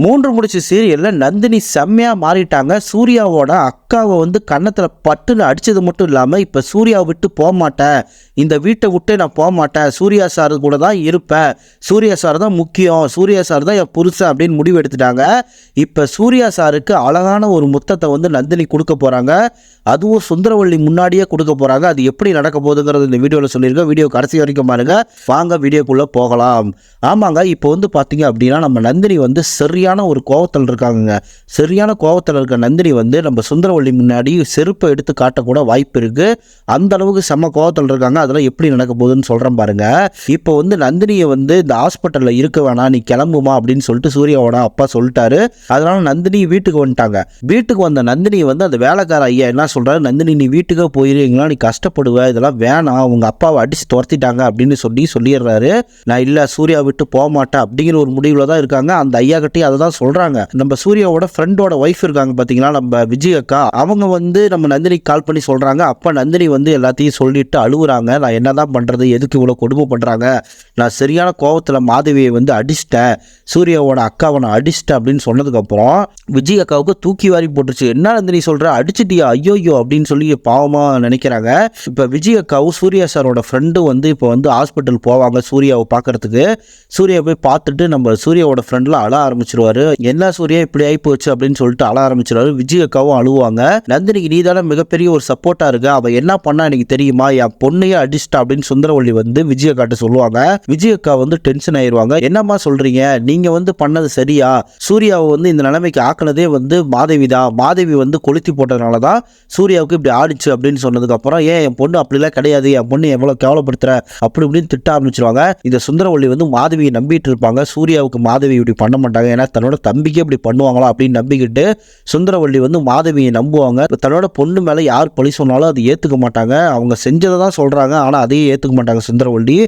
3 முடிச்சு சீரியல்ல நந்தினி செம்மையா மாறிட்டாங்க. சூர்யாவோட அக்காவை வந்து கன்னத்துல பட்டுன்னு அடிச்சது மட்டும் இல்லாம, இப்ப சூர்யாவை விட்டு போக மாட்டேன், இந்த வீட்டை விட்டு நான் போக மாட்டேன், சூர்யா சார் கூட தான் இருப்பேன், சூர்யா சார் தான் முக்கியம், சூர்யா சார் தான் என் புருஷன் அப்படின்னு முடிவு எடுத்துட்டாங்க. இப்ப சூர்யா சாருக்கு அழகான ஒரு முத்தத்தை வந்து நந்தினி கொடுக்க போறாங்க. அதுவும் சுந்தரவள்ளி முன்னாடியே கொடுக்க போறாங்க. அது எப்படி நடக்க போகுதுங்கிறது இந்த வீடியோவில் சொல்லியிருக்கேன். வீடியோ கடைசி வரைக்கும் பாருங்க. வாங்க வீடியோக்குள்ள போகலாம். ஆமாங்க, இப்போ வந்து பார்த்தீங்க அப்படின்னா நம்ம நந்தினி வந்து சரியான ஒரு கோவத்தில் இருக்காங்க. சரியான கோவத்தில் இருக்க நந்தினி வந்து நம்ம சுந்தரவள்ளி முன்னாடி செருப்பை எடுத்து காட்டக்கூட வாய்ப்பு இருக்கு. அந்த அளவுக்கு செம்ம கோவத்தில் இருக்காங்க. அதெல்லாம் எப்படி நடக்க போகுதுன்னு சொல்றேன் பாருங்க. இப்போ வந்து நந்தினியை வந்து இந்த ஹாஸ்பிட்டலில் இருக்க வேணாம், நீ கிளம்புமா அப்படின்னு சொல்லிட்டு சூர்யாவோட அப்பா சொல்லிட்டாரு. அதனால நந்தினி வீட்டுக்கு வந்துட்டாங்க. வீட்டுக்கு வந்த நந்தினி வந்து அந்த வேலைக்கார ஐயா என்ன சொல்றாரு, நந்தினி நீ வீட்டுக்கே போயிருவீங்களா, நீ கஷ்டப்படுவ, இதெல்லாம் வேணாம், உங்க அப்பாவை அடிச்சு துரத்திட்டாங்க அப்படின்னு சொல்லிடுறாரு. நான் இல்ல சூர்யா விட்டு போக மாட்டேன் அப்படிங்கிற ஒரு முடிவுல தான் இருக்காங்க. அந்த ஐயா கிட்டே அதை தான் சொல்றாங்க. நம்ம சூர்யாவோட ஃப்ரெண்டோட ஒய்ஃப் இருக்காங்க பாத்தீங்களா, நம்ம விஜய் அக்கா, அவங்க வந்து நம்ம நந்தினிக்கு கால் பண்ணி சொல்றாங்க. அப்ப நந்தினி வந்து எல்லாத்தையும் சொல்லிட்டு அழுகுறாங்க. நான் என்னதான் பண்றது, எதுக்கு இவ்வளவு கொடுமை பண்றாங்க, நான் சரியான கோவத்துல மாதவியை வந்து அடிச்சிட்டேன், சூர்யாவோட அக்காவை நான் அடிச்சிட்டேன் அப்படின்னு சொன்னதுக்கு அப்புறம் விஜய் அக்காவுக்கு தூக்கி வாரி போட்டுருச்சு. என்ன நந்தினி சொல்ற, அடிச்சிட்டியா, ஐயோ அப்படின்னு சொல்லி பாவமா நினைக்கிறாங்க. இப்ப விஜய் அக்காவும் சூர்யா சாரோட ஃப்ரெண்டும் வந்து இப்போ வந்து ஹாஸ்பிட்டல் போவாங்க சூர்யாவை பார்க்கறதுக்கு. சூர்யா போய் பார்த்துட்டு நம்ம சூர்யாவோட ஃப்ரெண்ட்ல அழ ஆரம்பிச்சிருவாரு. என்ன சூர்யா இப்படி ஆகி போச்சு அப்படின்னு சொல்லிட்டு அழ ஆரம்பிச்சிருவாரு. விஜய் அக்காவும் அழுவாங்க. நந்தினிக்கு நீ தானே மிகப்பெரிய ஒரு சப்போர்ட்டா இருக்கு, அவ என்ன பண்ணா எனக்கு தெரியுமா, என் பொண்ணையே அடிச்சிட்டா அப்படின்னு சுந்தரவள்ளி வந்து விஜய் அக்காட்ட சொல்லுவாங்க. விஜய் அக்கா வந்து டென்ஷன் ஆயிருவாங்க. என்னம்மா சொல்றீங்க, நீங்க வந்து பண்ணது சரியா, சூர்யாவை வந்து இந்த நிலைமைக்கு ஆக்குனதே வந்து மாதவி தான், மாதவி வந்து கொளுத்தி போட்டதுனால தான் சூர்யாவுக்கு இப்படி ஆடிச்சு அப்படின்னு சொன்னதுக்கு அப்புறம், ஏன் என் பொண்ணு அப்படிலாம் கிடையாது, என் பொண்ணு எவ்வளவு கேவலப்படுத்துற அப்படி இப்படின்னு திட்ட ஆரம்பிச்சிருவாங்க. இந்த சுந்தரவள்ளி வந்து மாதவியை நம்பிட்டு இருப்பாங்க. சூர்யாவுக்கு மாதவி இப்படி பண்ண மாட்டாங்க, ஏன்னா தன்னோட தம்பிக்கே இப்படி பண்ணுவாங்களா அப்படின்னு நம்பிக்கிட்டு சுந்தரவள்ளி வந்து மாதவியை நம்புவாங்க. தன்னோட பொண்ணு மேல யார் பழி சொன்னாலும் அது ஏத்துக்க மாட்டாங்க. அவங்க செஞ்சதை தான் சொல்றாங்க, ஆனா அதையே ஏத்துக்க மாட்டாங்க சுந்தரவள்ளி.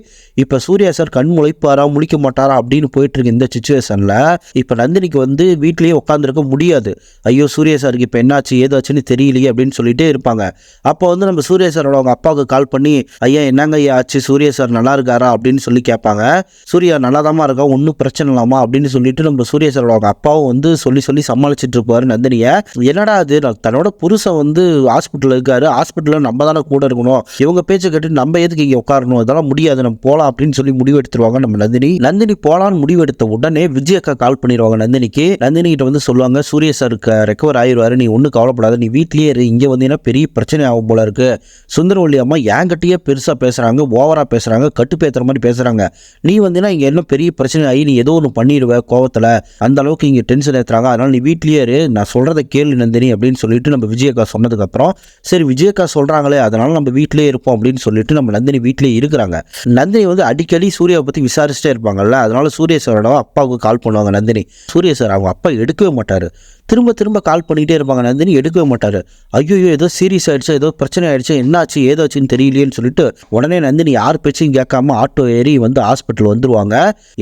இப்ப சூர்யா சார் கண் முளைப்பாரா முழிக்க மாட்டாரா அப்படின்னு போயிட்டு இருக்கு இந்த சிச்சுவேஷன்ல. இப்ப நந்தினிக்கு வந்து வீட்லயே உட்காந்துருக்க முடியாது. ஐயோ சூர்யா சாருக்கு இப்ப என்னாச்சு ஏதாச்சுன்னு தெரியலையே அப்படின்னு சொல்லிட்டே இருப்பாங்க. அப்போ வந்து நம்ம சூர்யா சாரோட அவங்க அப்பாவுக்கு கால் பண்ணி, ஐயா என்னங்க ஐயா ஆச்சு, சூர்யா சார் நல்லா இருக்காரா அப்படின்னு சொல்லி கேட்பாங்க. சூர்யா நல்லாதாமா இருக்கா, ஒன்றும் பிரச்சனை இல்லாமா அப்படின்னு சொல்லிட்டு நம்ம சூர்யா சாரோட அவங்க அப்பாவும் வந்து சொல்லி சமாளிச்சுட்டு இருப்பாரு நந்தினிய. என்னடா அது, தன்னோட புருஷன் வந்து ஹாஸ்பிட்டல் இருக்காரு, ஹாஸ்பிட்டலில் நம்ம தானே கூட இருக்கணும், இவங்க பேச்சை கேட்டு நம்ம எதுக்கு இங்கே உட்காரணும், அதெல்லாம் முடியாது, நம்ம போகலாம் அப்படின்னு சொல்லி முடிவு எடுத்துருவாங்க நம்ம நந்தினி. நந்தினி போகலான்னு முடிவு எடுத்த உடனே விஜய் அக்கா கால் பண்ணிடுவாங்க நந்தினிக்கு. நந்தினி கிட்ட வந்து சொல்லுவாங்க, சூர்யா சாருக்கு ரெக்கவர் ஆயிடுவாரு, நீ ஒன்றும் கவலைப்படாத, நீ வீட்லயே இரு, இங்கே வந்தீங்கன்னா பெரிய பிரச்சனை ஆகும் போல இருக்கு, சுந்தரவள்ளி அம்மா என்கிட்டயே பெருசாக பேசுகிறாங்க, ஓவராக பேசுகிறாங்க, கட்டுப்பேற்றுற மாதிரி பேசுகிறாங்க, நீ வந்தீங்கன்னா இங்கே என்ன பெரிய பிரச்சனை ஆகி நீ ஏதோ ஒன்று பண்ணிடுவ கோவத்தில், அந்த அளவுக்கு இங்கே டென்ஷன் ஏற்றுறாங்க, அதனால் நீ வீட்லயே இரு, நான் சொல்கிறத கேளு நந்தினி அப்படின்னு சொல்லிட்டு நம்ம விஜய் அக்கா சொன்னதுக்கப்புறம், சரி விஜய் அக்கா சொல்கிறாங்களே அதனால நம்ம வீட்லயே இருப்போம் அப்படின்னு சொல்லிட்டு நம்ம நந்தினி வீட்லயே இருக்கிறாங்க. நந்தினி வந்து அடிக்கடி சூர்யாவை பற்றி விசாரிச்சுட்டே இருப்பாங்கல்ல, அதனால சூர்யா சாரோட அப்பாவுக்கு கால் பண்ணுவாங்க நந்தினி. சூர்யா சார் அவங்க அப்பா எடுக்கவே மாட்டார். திரும்ப கால் பண்ணிகிட்டே இருப்பாங்க. நந்தினி எடுக்கவே மாட்டார். ஐயோ ஏதோ சீரியஸ் ஆகிடுச்சு, ஏதோ பிரச்சனை ஆகிடுச்சு, என்னாச்சு ஏதாச்சுன்னு தெரியலையேன்னு சொல்லிட்டு உடனே நந்தினி யார் பேச்சையும் கேட்காம ஆட்டோ ஏறி வந்து ஹாஸ்பிட்டல் வந்துடுவாங்க.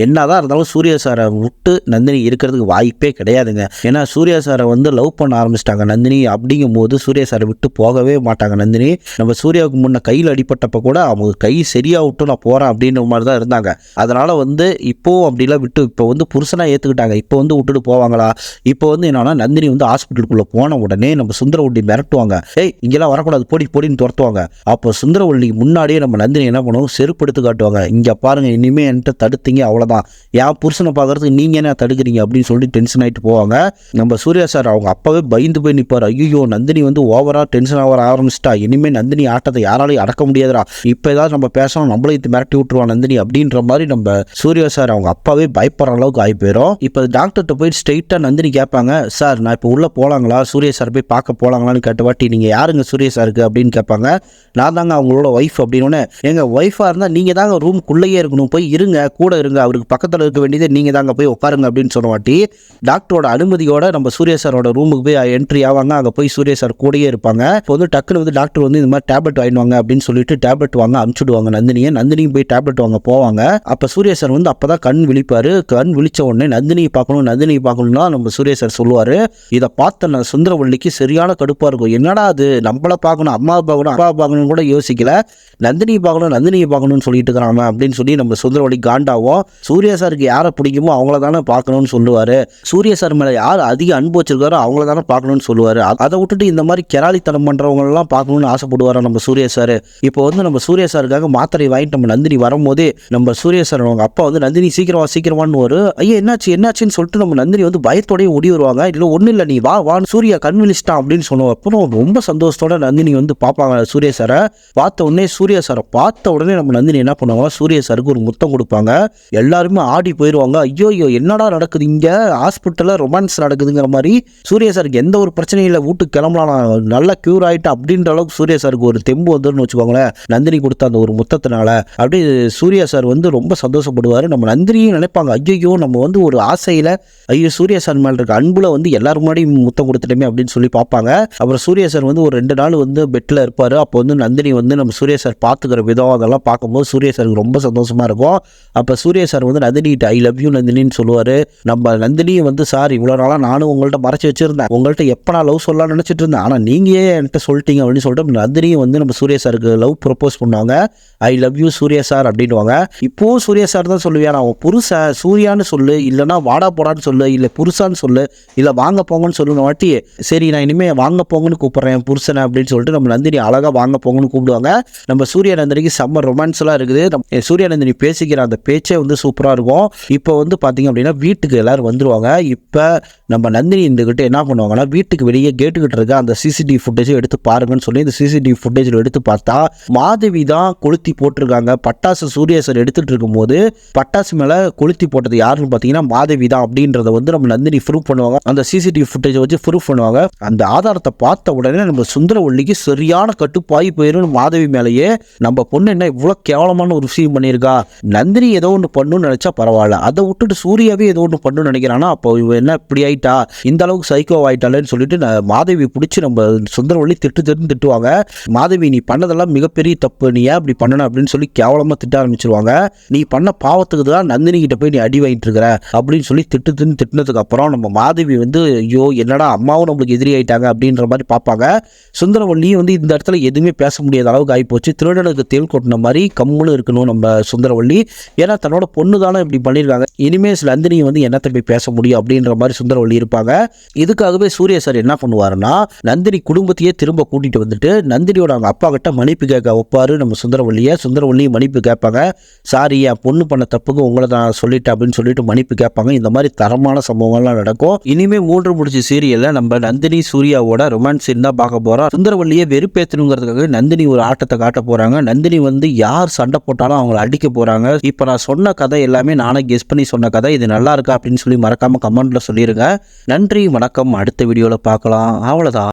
என்னதான் இருந்தாலும் சூர்யா சாரை விட்டு நந்தினி இருக்கிறதுக்கு வாய்ப்பே கிடையாதுங்க. ஏன்னா சூர்யா சாரை வந்து லவ் பண்ண ஆரம்பிச்சிட்டாங்க நந்தினி. அப்படிங்கும் போது சூர்யா சாரை விட்டு போகவே மாட்டாங்க நந்தினி. நம்ம சூர்யாவுக்கு முன்ன கையில் அடிப்பட்டப்ப கூட அவங்க கை சரியா விட்டு நான் போகிறேன் அப்படின்ற மாதிரி தான் இருந்தாங்க. அதனால வந்து இப்போ அப்படிலாம் விட்டு இப்போ வந்து புருஷனாக ஏற்றுக்கிட்டாங்க. இப்போ வந்து விட்டுட்டு போவாங்களா? இப்போ வந்து என்னன்னா நந்தினி வந்து ஹாஸ்பிட்டலுக்குள்ள போன உடனே நம்ம சுந்தரவள்ளி மிரட்டுவாங்க, ஏய் இங்கெல்லாம் வரக்கூடாது போடின்னு துரத்துவாங்க. அப்போ சுந்தரவள்ளி முன்னாடியே நம்ம நந்தினி என்ன பண்ணுவோம், செருப்பு எடுத்து காட்டுவாங்க, இங்க பாருங்க இனிமே என்கிட்ட தடுத்தீங்க அவ்வளவுதான், என் புருஷனை பார்க்கறதுக்கு நீங்க என்ன தடுக்கிறீங்க அப்படின்னு சொல்லி டென்ஷன் ஆகிட்டு போவாங்க. நம்ம சூர்யா சார் அவங்க அப்பாவே பயந்து போய் நிற்பார். ஐயோ நந்தினி வந்து ஓவரா டென்ஷன் ஆக ஆரம்பிச்சிட்டா, இனிமே நந்தினி ஆட்டத்தை யாராலையும் அடக்க முடியாதுடா, இப்போ ஏதாவது நம்ம பேசணும் நம்மளையும் மிரட்டி விட்டுருவா நந்தினி அப்படின்ற மாதிரி நம்ம சூர்யா சார் அவங்க அப்பாவே பயப்படுற அளவுக்கு ஆகி போயிடும். இப்போ டாக்டர்கிட்ட போய் ஸ்ட்ரெயிட்டா நந்தினி கேட்பாங்க, சார் நான் இப்போ உள்ளே போகலாங்களா, சூர்யா சார் போய் பார்க்க போகலாங்களான்னு கேட்ட வாட்டி, நீங்கள் யாருங்க சூர்யா சாருக்கு அப்படின்னு கேட்பாங்க. நான் தாங்க அவங்களோட ஒய்ஃப் அப்படின்னு. எங்கள் ஒய்ஃபாக இருந்தால் நீங்கள் தாங்க ரூம்குள்ளேயே இருக்கணும், போய் இருங்க கூட இருங்க, அவருக்கு பக்கத்தில் இருக்க வேண்டியதே நீங்கள் தாங்க, போய் உட்காருங்க அப்படின்னு சொன்ன வாட்டி டாக்டரோட அனுமதியோட நம்ம சூர்யா சாரோட ரூமுக்கு போய் என்ட்ரி ஆவாங்க. அங்கே போய் சூர்யா சார் கூடயே இருப்பாங்க. இப்போ வந்து டக்குன்னு வந்து டாக்டர் வந்து இந்த மாதிரி டேப்லெட் வாங்கிடுவாங்க அப்படின்னு சொல்லிட்டு டேப்லெட் வாங்க அனுப்பிச்சுடுவாங்க நந்தினியும் போய் டேப்லெட் வாங்க போவாங்க. அப்போ சூர்யா சார் வந்து அப்போ தான் கண் விழிப்பார். கண் விழிச்ச உடனே நந்தினியை பார்க்கணும்னா நம்ம சூர்யா சார் சொல்லுவார். இதை பார்த்த சுந்தரவள்ளிக்கு சரியான கடுப்பா இருக்கும். என்னடா அது, நம்மள பார்க்கணும், அம்மா பார்க்கணும், அப்பா பார்க்கணும் கூட யோசிக்கல, நந்தினியை பார்க்கணும்னு சொல்லிட்டு இருக்கிறாங்க அப்படின்னு சொல்லி நம்ம சுந்தரவள்ளி காண்டாவும். சூர்யா சாருக்கு யாரை பிடிக்குமோ அவங்கள தானே பார்க்கணும்னு சொல்லுவாரு. சூர்யா சார் மேல யார் அதிக அன்பு வச்சிருக்காரோ அவங்கள தானே பார்க்கணும்னு சொல்லுவாரு. அதை விட்டுட்டு இந்த மாதிரி கிராலித்தனம் பண்றவங்க எல்லாம் பார்க்கணும்னு ஆசைப்படுவாரா நம்ம சூர்யா சார். இப்போ வந்து நம்ம சூர்யா சாருக்காக மாத்திரை வாங்கிட்டு நம்ம நந்தினி வரும்போதே நம்ம சூர்யா சார் அவங்க அப்பா வந்து நந்தினி சீக்கிரமான்னு ஒரு ஐயா என்னாச்சுன்னு சொல்லிட்டு நம்ம நந்தினி வந்து பயத்தோடய ஓடி வருவாங்க. இல்லை ஒன்றும் இல்லை நீ வான்னு சூர்யா கண் விழிச்சிட்டான் அப்படின்னு சொல்லுவோம். அப்புறம் ரொம்ப சந்தோஷத்தோட நந்தினி வந்து பார்ப்பாங்க சூர்யா சாரை. பார்த்த உடனே நம்ம நந்தினி என்ன பண்ணுவாங்க, சூர்யா சாருக்கு ஒரு முத்தம் கொடுப்பாங்க. எல்லாருமே ஆடி போயிடுவாங்க. ஐயோ என்னடா நடக்குது இங்கே, ஹாஸ்பிட்டலில் ரொமான்ஸ் நடக்குதுங்கிற மாதிரி. சூர்யா சாருக்கு எந்த ஒரு பிரச்சனையும் இல்லை, வீட்டுக்கு கிளம்பலாம், நல்லா க்யூர் ஆகிட்டு அப்படின்ற அளவுக்கு சூர்யா சாருக்கு ஒரு தெம்பு வந்துன்னு வச்சுக்கோங்களேன். நந்தினி கொடுத்த அந்த ஒரு முத்தத்தினால அப்படி சூர்யா சார் வந்து ரொம்ப சந்தோஷப்படுவார். நம்ம நந்தினியும் நினைப்பாங்க, ஐயோ நம்ம வந்து ஒரு ஆசையில் ஐயோ சூர்யா சார் மேலே இருக்க அன்புல வந்து எல்லாரும் முன்னாடி முத்தம் கொடுத்துட்டோமே அப்படின்னு சொல்லி பார்ப்பாங்க. அப்புறம் சூர்யா சார் வந்து ஒரு 2 நாள் வந்து பெட்டில் இருப்பார். அப்போ வந்து நந்தினி வந்து நம்ம சூர்யா சார் பார்த்துக்கிற விதம் அதெல்லாம் பார்க்கும்போது சூர்யா சாருக்கு ரொம்ப சந்தோஷமாக இருக்கும். அப்போ சூர்யா சார் வந்து நந்தினிகிட்ட ஐ லவ் யூ நந்தினின்னு சொல்லுவார். நம்ம நந்தினியும் வந்து சார் இவ்வளோ நாளாக நானும் உங்கள்கிட்ட மறைச்சி வச்சுருந்தேன், உங்கள்கிட்ட எப்போ நான் லவ் சொல்லலாம்னு நினச்சிட்டு இருந்தேன், ஆனால் நீங்கள் ஏன் என்கிட்ட சொல்லிட்டீங்க அப்படின்னு சொல்லிட்டு நந்தினியும் வந்து நம்ம சூர்யா சாருக்கு லவ் ப்ரப்போஸ் பண்ணுவாங்க. I love you Surya sir அப்படின்வாங்க. இப்போவும் சூர்யா சார் தான் சொல்லுவியா, நான் புருஷன் சூர்யான்னு சொல்லு, இல்லைனா வாடா போடான்னு சொல்லு, இல்லை புருஷான்னு சொல்லு, இல்லை வாங்க போங்கன்னு சொல்லுங்க வாட்டி. சரி நான் இனிமேல் வாங்க போங்கன்னு கூப்பிட்றேன் புருஷனை அப்படின்னு சொல்லிட்டு நம்ம நந்தினி அழகாக வாங்க போங்கன்னு கூப்பிடுவாங்க. நம்ம சூர்யா நந்தினிக்கு செம்ம ரொமான்ஸ்லாம் இருக்குது. சூர்யா நந்தினி பேசிக்கிற அந்த பேச்சே வந்து சூப்பராக இருக்கும். இப்போ வந்து பார்த்தீங்க அப்படின்னா வீட்டுக்கு எல்லோரும் வந்துடுவாங்க. இப்போ நம்ம நந்தினி இருந்துக்கிட்டு என்ன பண்ணுவாங்கன்னா, வீட்டுக்கு வெளியே கேட்டுக்கிட்டு இருக்க அந்த சிசிடிவி ஃபுட்டேஜை எடுத்து பாருங்கன்னு சொல்லி இந்த சிசிடிவி ஃபுட்டேஜில் எடுத்து பார்த்தா மாதவி தான் கொளுத்தி போட்டிருக்காங்க. பட்டாசு சூர்யா சார் எடுத்துகிட்டு இருக்கும்போது பட்டாசு மேலே கொளுத்தி போட்டது யாருன்னு பார்த்தீங்கன்னா மாதவி தான் அப்படின்றத வந்து நம்ம நந்தினி ப்ரூவ் பண்ணுவாங்க. அந்த சிசிடிவி ஃபுட்டேஜை வச்சு ப்ரூவ் பண்ணுவாங்க. அந்த ஆதாரத்தை பார்த்த உடனே நம்ம சுந்தரவள்ளிக்கு சரியான கட்டுப்பாய் போயிடும் மாதவி மேலேயே. நம்ம பொண்ணு என்ன இவ்வளோ கேவலமான ஒரு விஷயம் பண்ணியிருக்கா, நந்தினி ஏதோ ஒன்று பண்ணணும்னு நினச்சா பரவாயில்ல, அதை விட்டுட்டு சூர்யாவே ஏதோ ஒன்று பண்ணணும்னு நினைக்கிறானா, அப்போ இவ என்ன இப்படி ஆயிட்டா, இந்த அளவுக்கு சைக்கோ ஆயிட்டாலேன்னு சொல்லிட்டு மாதவி பிடிச்சி நம்ம சுந்தரவள்ளி திட்டுவாங்க. மாதவி நீ பண்ணதெல்லாம் மிகப்பெரிய தப்பு, நீ ஏன் அப்படி பண்ணணும் அப்படின்னு சொல்லி கேவலமாக திட்ட ஆரம்பிச்சிருவாங்க. நீ பண்ண பாவத்துக்கு தான் நந்தினி கிட்ட போய் நீ அடி வாங்கிட்டு இருக்கிற அப்படின்னு சொல்லி திட்டினதுக்கு அப்புறம் நம்ம மாதவி வந்து ஐயோ என்னடா அம்மாவும் நம்மளுக்கு எதிரி ஆயிட்டாங்க அப்படின்ற மாதிரி பார்ப்பாங்க. சுந்தரவள்ளியும் வந்து இந்த இடத்துல எதுவுமே பேச முடியாத அளவுக்கு ஆகிப்போச்சு. திருடனுக்கு தேல் கொட்டின மாதிரி கம்முன்னு இருக்கணும் நம்ம சுந்தரவள்ளி. ஏன்னா தன்னோட பொண்ணு தானே இப்படி பண்ணியிருக்காங்க, இனிமேல் நந்தினி வந்து என்னத்தை போய் பேச முடியும் அப்படின்ற மாதிரி சுந்தரவள்ளி இருப்பாங்க. இதுக்காகவே சூர்யா சார் என்ன பண்ணுவாருன்னா, நந்தினி குடும்பத்தையே திரும்ப கூட்டிட்டு வந்துட்டு நந்தினியோட அவங்க அப்பா கிட்ட மன்னிப்பு கேட்க வைப்பாரு நம்ம சுந்தரவள்ளியும் மன்னிப்பு கேட்பாங்க. சாரி என் பொண்ணு பண்ண தப்புக்கு உங்களை நான் சொல்லிட்டேன் அப்படின்னு சொல்லிட்டு மன்னிப்பு கேட்பாங்க. இந்த மாதிரி தரமான சம்பவங்கள்லாம் நடக்கும். இனிமே 3 முடிச்சு சீரியல்ல நம்ம நந்தினி சூர்யாவோட ரொமான்ஸ் தான் பார்க்க போறோம். சுந்தரவள்ளியை வெறுப்பேற்றணுங்கிறதுக்காக நந்தினி ஒரு ஆட்டத்தை காட்ட போறாங்க. நந்தினி வந்து யார் சண்டை போட்டாலும் அவங்களை அடிக்க போறாங்க. இப்போ நான் சொன்ன கதை எல்லாமே நானே கெஸ் பண்ணி சொன்ன கதை. இது நல்லா இருக்கா அப்படின்னு சொல்லி மறக்காம கமெண்ட்ல சொல்லிருங்க. நன்றி வணக்கம். அடுத்த வீடியோல பார்க்கலாம். அவ்வளவுதான்.